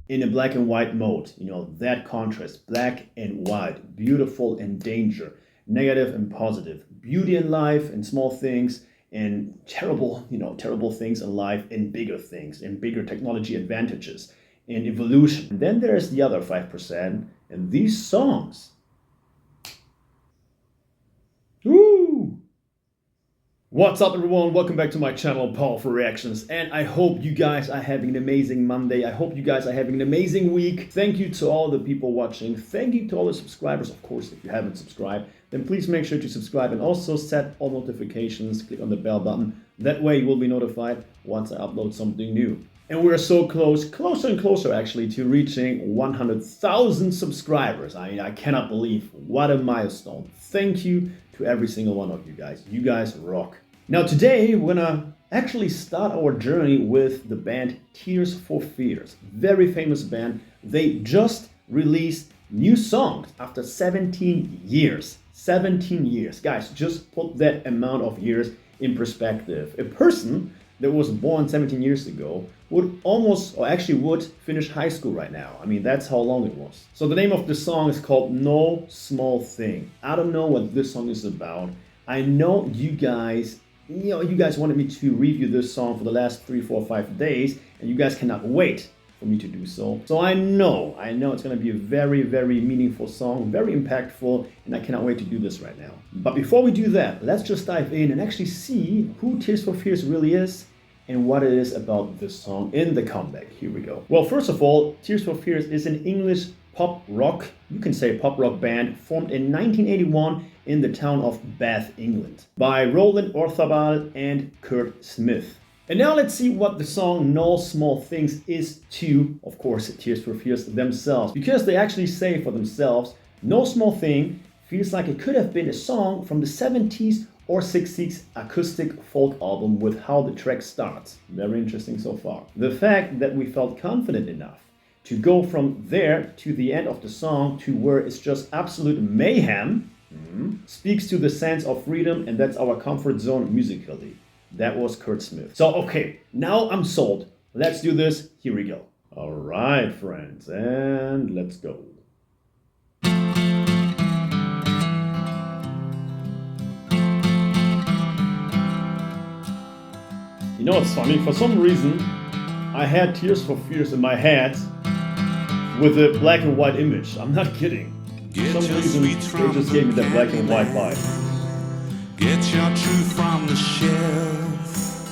in a black and white mode. You know, that contrast, black and white, beautiful and danger, negative and positive, beauty in life and small things, and terrible, terrible things in life, and bigger things, and bigger technology advantages, and evolution. And then there's the other 5%, and these songs. Woo! What's up, everyone? Welcome back to my channel, Powerful Reactions, and I hope you guys are having an amazing Monday. I hope you guys are having an amazing week. Thank you to all the people watching. Thank you to all the subscribers. Of course, if you haven't subscribed, then please make sure to subscribe and also set all notifications. Click on the bell button. That way you will be notified once I upload something new. And we're so closer and closer actually, to reaching 100,000 subscribers. I mean, I cannot believe what a milestone. Thank you to every single one of you guys. You guys rock. Now today we're gonna actually start our journey with the band Tears for Fears. Very famous band. They just released new songs after 17 years. 17 years. Guys, just put that amount of years in perspective. A person that was born 17 years ago would would finish high school right now. I mean, that's how long it was. So the name of the song is called No Small Thing. I don't know what this song is about. I know you guys wanted me to review this song for the last 3, 4, 5 days, and you guys cannot wait for me to do so. So I know it's gonna be a very, very meaningful song, very impactful, and I cannot wait to do this right now. But before we do that, let's just dive in and actually see who Tears for Fears really is and what it is about this song in the comeback. Here we go. Well, first of all, Tears for Fears is an English pop rock, you can say pop rock band, formed in 1981 in the town of Bath, England, by Roland Orzabal and Kurt Smith. And now let's see what the song No Small Things is to, of course, Tears for Fears themselves. Because they actually say for themselves, no small thing feels like it could have been a song from the 70s or 60s acoustic folk album with how the track starts. Very interesting so far. The fact that we felt confident enough to go from there to the end of the song to where it's just absolute mayhem speaks to the sense of freedom, and that's our comfort zone musically. That was Kurt Smith. So, okay, now I'm sold. Let's do this. Here we go. All right, friends, and let's go. You know what's funny? For some reason, I had Tears for Fears in my head with a black and white image. I'm not kidding. For some reason, they just gave me that black and white vibe. Get your truth from the shelf.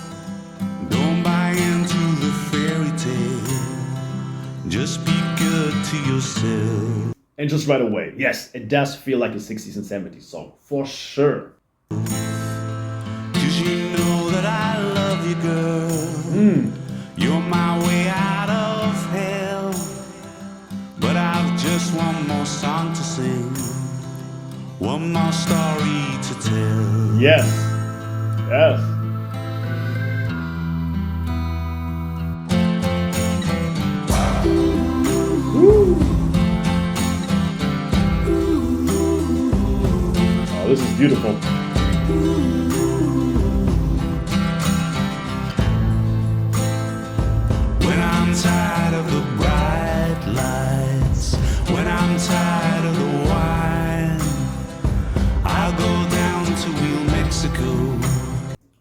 Don't buy into the fairy tale. Just be good to yourself. And just right away, yes, it does feel like a 60s and 70s song, for sure. 'Cause you know that I love you, girl. You're my way out of hell. But I've just one more song to sing, one more story to tell. Yes. Yes. Woo. Oh, this is beautiful. When I'm tired of the bright lights, when I'm tired of the wine, I'll go down to Real Mexico.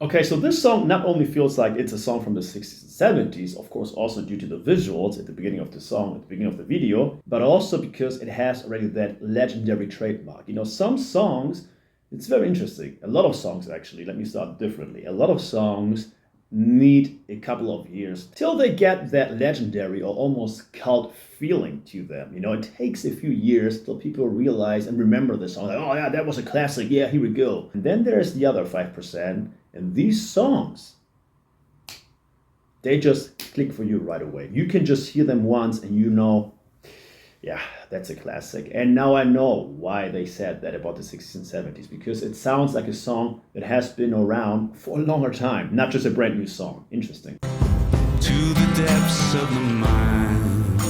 Okay, so this song not only feels like it's a song from the 60s and 70s, of course also due to the visuals at the beginning of the song, at the beginning of the video, but also because it has already that legendary trademark. You know, some songs, it's very interesting. A lot of songs actually, let me start differently. A lot of songs need a couple of years till they get that legendary or almost cult feeling to them. You know, it takes a few years till people realize and remember the song. Like, oh yeah, that was a classic. Yeah, here we go. And then there's the other 5%. And these songs, they just click for you right away. You can just hear them once and you know, yeah, that's a classic. And now I know why they said that about the 60s and 70s, because it sounds like a song that has been around for a longer time, not just a brand new song. Interesting. To the depths of the mind,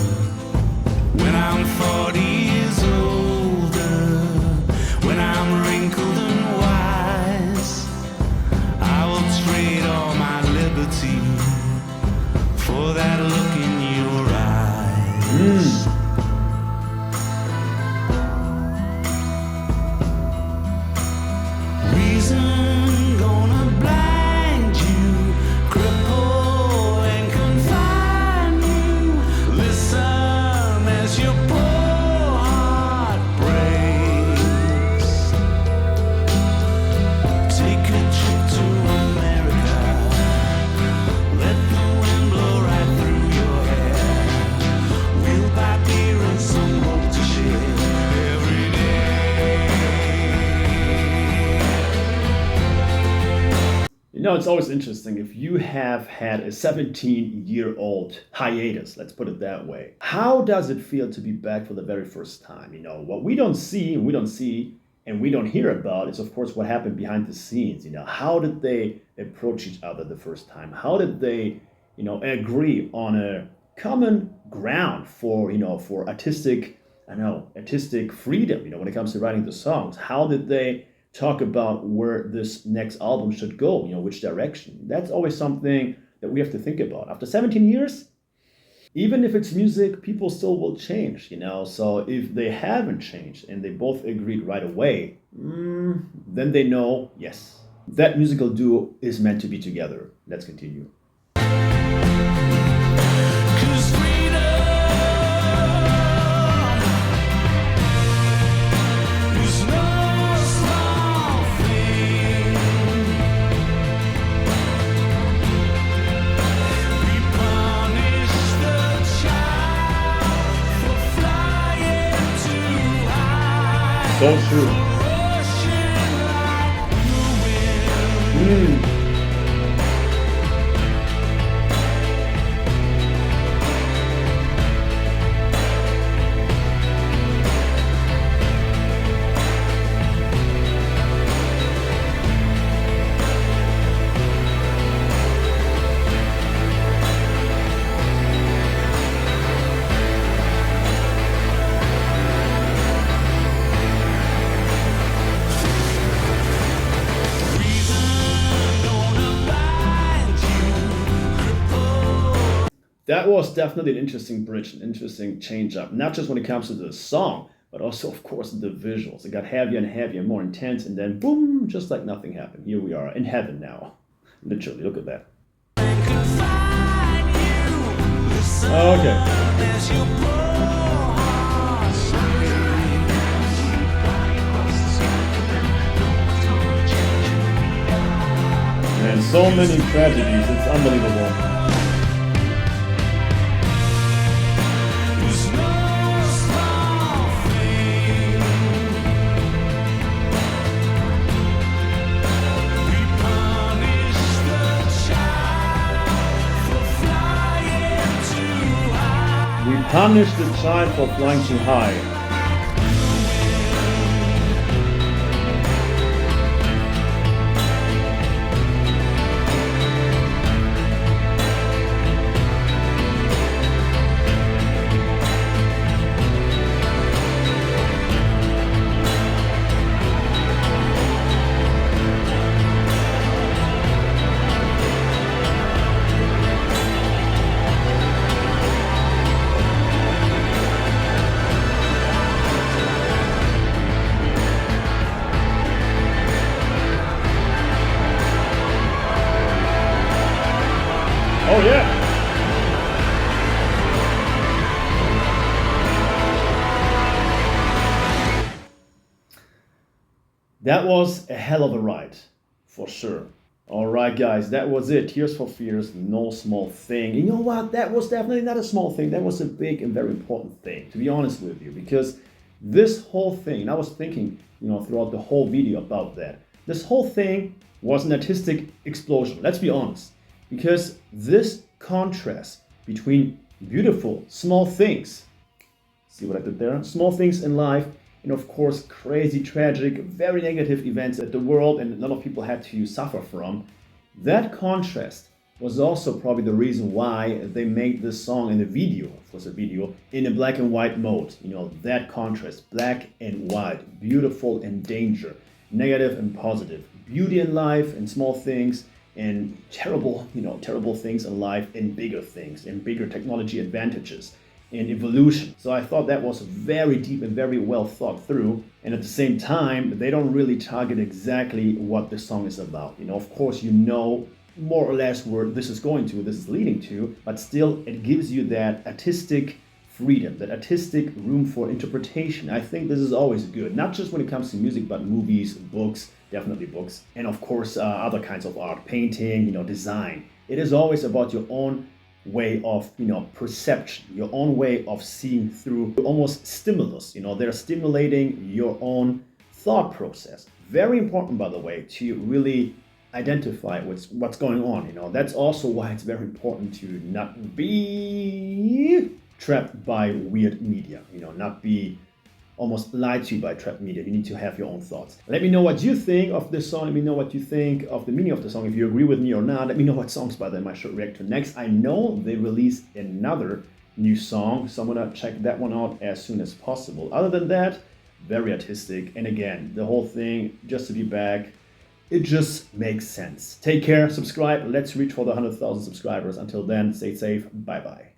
when I'm 40 years older, when I'm wrinkled and wise, I will trade all my liberty for that look in your eyes. It's always interesting if you have had a 17-year-old hiatus, let's put it that way. How does it feel to be back for the very first time? What we don't see, and we don't hear about is, of course, what happened behind the scenes. How did they approach each other the first time? How did they, agree on a common ground for, for artistic freedom, when it comes to writing the songs? How did they talk about where this next album should go, which direction? That's always something that we have to think about. After 17 years, even if it's music, people still will change, So if they haven't changed and they both agreed right away, then they know, yes, that musical duo is meant to be together. Let's continue. 'Cause freedom is no small thing. We punish the child for flying too high. So true. Rushing like the wind. That was definitely an interesting bridge, an interesting change up, not just when it comes to the song, but also, of course, the visuals. It got heavier and heavier, more intense, and then boom, just like nothing happened. Here we are in heaven now. Literally, look at that. Okay. Man, so many tragedies, it's unbelievable. We punish the child for flying too high. Oh yeah! That was a hell of a ride, for sure. Alright guys, that was it. Tears for Fears, no small thing. You know what? That was definitely not a small thing. That was a big and very important thing, to be honest with you. Because this whole thing, and I was thinking, throughout the whole video about that. This whole thing was an artistic explosion, let's be honest. Because this contrast between beautiful, small things, see what I did there? Small things in life, and of course crazy, tragic, very negative events that the world and a lot of people had to suffer from. That contrast was also probably the reason why they made this song in the video, of course a video, in a black and white mode. That contrast, black and white, beautiful and danger, negative and positive, beauty in life and small things, and terrible things in life, and bigger things, and bigger technology advantages, and evolution. So I thought that was very deep and very well thought through. And at the same time, they don't really target exactly what the song is about. Of course, more or less where this is going to, this is leading to, but still it gives you that artistic freedom, that artistic room for interpretation. I think this is always good, not just when it comes to music, but movies, books, definitely books, and of course other kinds of art, painting, design. It is always about your own way of perception, your own way of seeing through, almost stimulus. They're stimulating your own thought process. Very important, by the way, to really identify what's going on. That's also why it's very important to not be trapped by weird media. Not be almost lied to by trap media. You need to have your own thoughts. Let me know what you think of this song. Let me know what you think of the meaning of the song. If you agree with me or not, let me know what songs by them I should react to next. I know they released another new song, so I'm gonna check that one out as soon as possible. Other than that, very artistic. And again, the whole thing, just to be back, it just makes sense. Take care, subscribe. Let's reach for the 100,000 subscribers. Until then, stay safe. Bye-bye.